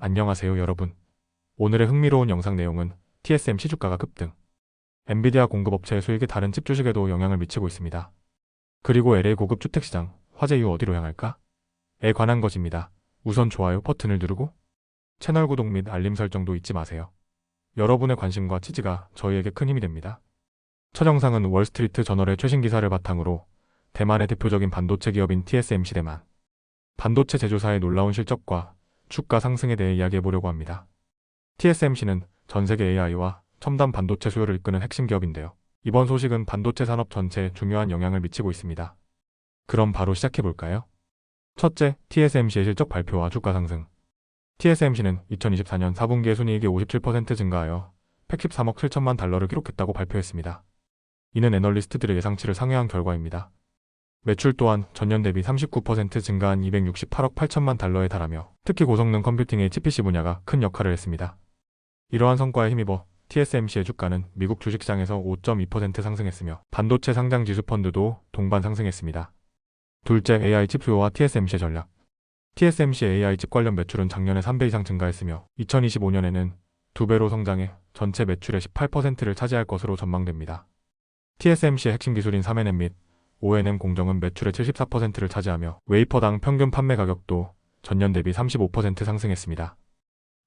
안녕하세요 여러분. 오늘의 흥미로운 영상 내용은 TSMC 주가가 급등, 엔비디아 공급업체의 수익이 다른 칩 주식에도 영향을 미치고 있습니다. 그리고 LA 고급 주택시장, 화재 이후 어디로 향할까? 에 관한 것입니다. 우선 좋아요 버튼을 누르고 채널 구독 및 알림 설정도 잊지 마세요. 여러분의 관심과 지지가 저희에게 큰 힘이 됩니다. 첫 영상은 월스트리트 저널의 최신 기사를 바탕으로 대만의 대표적인 반도체 기업인 TSMC 대만 반도체 제조사의 놀라운 실적과 주가 상승에 대해 이야기해보려고 합니다. TSMC는 전세계 AI와 첨단 반도체 수요를 이끄는 핵심 기업인데요. 이번 소식은 반도체 산업 전체에 중요한 영향을 미치고 있습니다. 그럼 바로 시작해볼까요? 첫째, TSMC의 실적 발표와 주가 상승. TSMC는 2024년 4분기의 순이익이 57% 증가하여 113억 7천만 달러를 기록했다고 발표했습니다. 이는 애널리스트들의 예상치를 상회한 결과입니다. 매출 또한 전년 대비 39% 증가한 268억 8천만 달러에 달하며 특히 고성능 컴퓨팅의 HPC 분야가 큰 역할을 했습니다. 이러한 성과에 힘입어 TSMC의 주가는 미국 주식시장에서 5.2% 상승했으며 반도체 상장 지수 펀드도 동반 상승했습니다. 둘째, AI 칩 수요와 TSMC의 전략. TSMC의 AI 칩 관련 매출은 작년에 3배 이상 증가했으며 2025년에는 2배로 성장해 전체 매출의 18%를 차지할 것으로 전망됩니다. TSMC의 핵심 기술인 3nm 및 5nm 공정은 매출의 74%를 차지하며 웨이퍼당 평균 판매 가격도 전년 대비 35% 상승했습니다.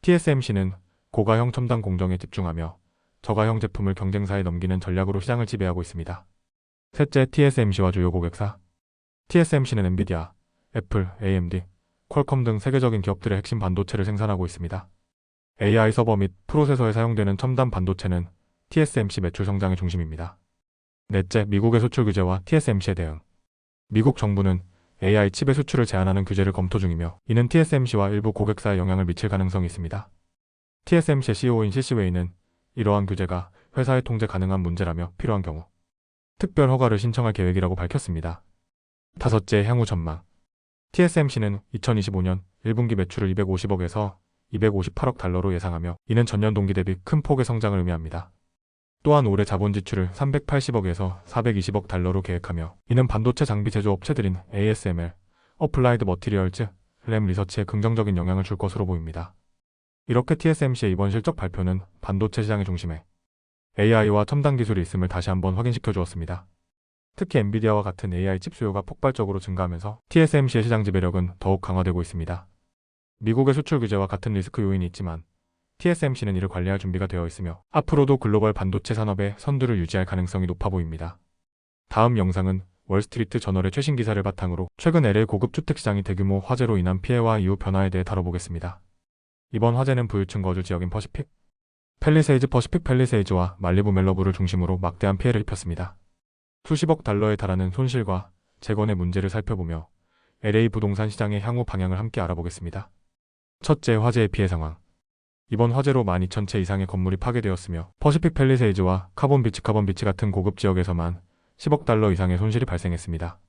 TSMC는 고가형 첨단 공정에 집중하며 저가형 제품을 경쟁사에 넘기는 전략으로 시장을 지배하고 있습니다. 셋째, TSMC와 주요 고객사. TSMC는 엔비디아, 애플, AMD, 퀄컴 등 세계적인 기업들의 핵심 반도체를 생산하고 있습니다. AI 서버 및 프로세서에 사용되는 첨단 반도체는 TSMC 매출 성장의 중심입니다. 넷째, 미국의 수출 규제와 TSMC에 대응. 미국 정부는 AI 칩의 수출을 제한하는 규제를 검토 중이며 이는 TSMC와 일부 고객사에 영향을 미칠 가능성이 있습니다. TSMC의 CEO인 시시웨이는 이러한 규제가 회사의 통제 가능한 문제라며 필요한 경우 특별 허가를 신청할 계획이라고 밝혔습니다. 다섯째, 향후 전망. TSMC는 2025년 1분기 매출을 250억에서 258억 달러로 예상하며 이는 전년 동기 대비 큰 폭의 성장을 의미합니다. 또한 올해 자본 지출을 380억에서 420억 달러로 계획하며 이는 반도체 장비 제조업체들인 ASML, 어플라이드 머티리얼즈, 램 리서치에 긍정적인 영향을 줄 것으로 보입니다. 이렇게 TSMC의 이번 실적 발표는 반도체 시장의 중심에 AI와 첨단 기술이 있음을 다시 한번 확인시켜 주었습니다. 특히 엔비디아와 같은 AI 칩 수요가 폭발적으로 증가하면서 TSMC의 시장 지배력은 더욱 강화되고 있습니다. 미국의 수출 규제와 같은 리스크 요인이 있지만 TSMC는 이를 관리할 준비가 되어 있으며 앞으로도 글로벌 반도체 산업의 선두를 유지할 가능성이 높아 보입니다. 다음 영상은 월스트리트 저널의 최신 기사를 바탕으로 최근 LA 고급 주택시장이 대규모 화재로 인한 피해와 이후 변화에 대해 다뤄보겠습니다. 이번 화재는 부유층 거주 지역인 퍼시픽 팰리세이즈와 말리부 멜러부를 중심으로 막대한 피해를 입혔습니다. 수십억 달러에 달하는 손실과 재건의 문제를 살펴보며 LA 부동산 시장의 향후 방향을 함께 알아보겠습니다. 첫째, 화재의 피해 상황. 이번 화재로 12,000채 이상의 건물이 파괴되었으며 퍼시픽 팰리세이즈와 카본비치 같은 고급 지역에서만 10억 달러 이상의 손실이 발생했습니다.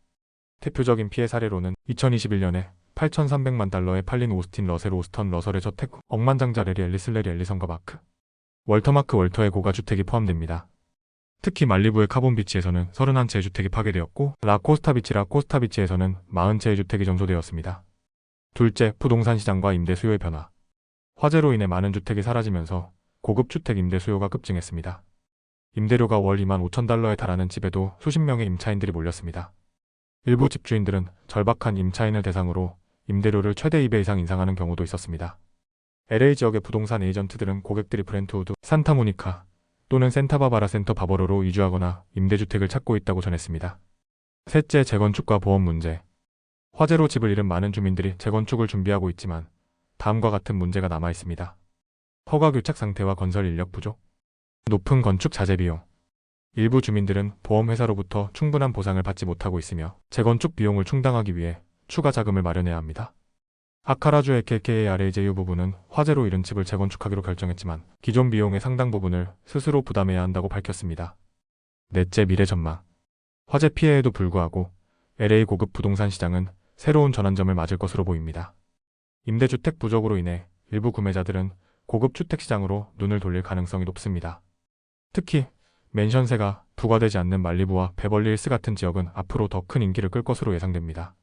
대표적인 피해 사례로는 2021년에 8,300만 달러에 팔린 오스틴 러셀 오스턴 러설의 저택 억만장자 레리 앨리슨과 마크 월터의 고가 주택이 포함됩니다. 특히 말리부의 카본비치에서는 31채의 주택이 파괴되었고 라코스타비치에서는 40채의 주택이 전소되었습니다. 둘째, 부동산 시장과 임대 수요의 변화. 화재로 인해 많은 주택이 사라지면서 고급 주택 임대 수요가 급증했습니다. 임대료가 월 25,000달러에 달하는 집에도 수십 명의 임차인들이 몰렸습니다. 일부 집주인들은 절박한 임차인을 대상으로 임대료를 최대 2배 이상 인상하는 경우도 있었습니다. LA 지역의 부동산 에이전트들은 고객들이 브렌트우드, 산타모니카 또는 센타바바라 센터 바버로로 이주하거나 임대주택을 찾고 있다고 전했습니다. 셋째, 재건축과 보험 문제. 화재로 집을 잃은 많은 주민들이 재건축을 준비하고 있지만 다음과 같은 문제가 남아 있습니다. 허가 교착 상태와 건설 인력 부족, 높은 건축 자재 비용. 일부 주민들은 보험회사로부터 충분한 보상을 받지 못하고 있으며 재건축 비용을 충당하기 위해 추가 자금을 마련해야 합니다. 아카라주의 KKARAJU 부부는 화재로 잃은 집을 재건축하기로 결정했지만 기존 비용의 상당 부분을 스스로 부담해야 한다고 밝혔습니다. 넷째, 미래 전망. 화재 피해에도 불구하고 LA 고급 부동산 시장은 새로운 전환점을 맞을 것으로 보입니다. 임대주택 부족으로 인해 일부 구매자들은 고급 주택 시장으로 눈을 돌릴 가능성이 높습니다. 특히 맨션세가 부과되지 않는 말리부와 베벌리힐스 같은 지역은 앞으로 더 큰 인기를 끌 것으로 예상됩니다.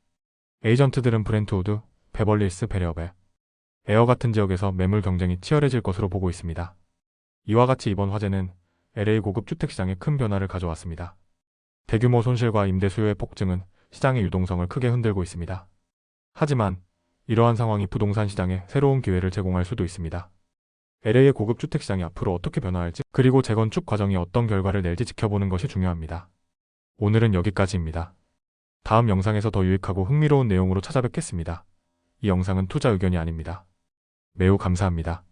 에이전트들은 브렌트우드, 베벌리힐스, 베레어벨, 에어 같은 지역에서 매물 경쟁이 치열해질 것으로 보고 있습니다. 이와 같이 이번 화재는 LA 고급 주택시장에 큰 변화를 가져왔습니다. 대규모 손실과 임대 수요의 폭증은 시장의 유동성을 크게 흔들고 있습니다. 하지만 이러한 상황이 부동산 시장에 새로운 기회를 제공할 수도 있습니다. LA의 고급 주택시장이 앞으로 어떻게 변화할지, 그리고 재건축 과정이 어떤 결과를 낼지 지켜보는 것이 중요합니다. 오늘은 여기까지입니다. 다음 영상에서 더 유익하고 흥미로운 내용으로 찾아뵙겠습니다. 이 영상은 투자 의견이 아닙니다. 매우 감사합니다.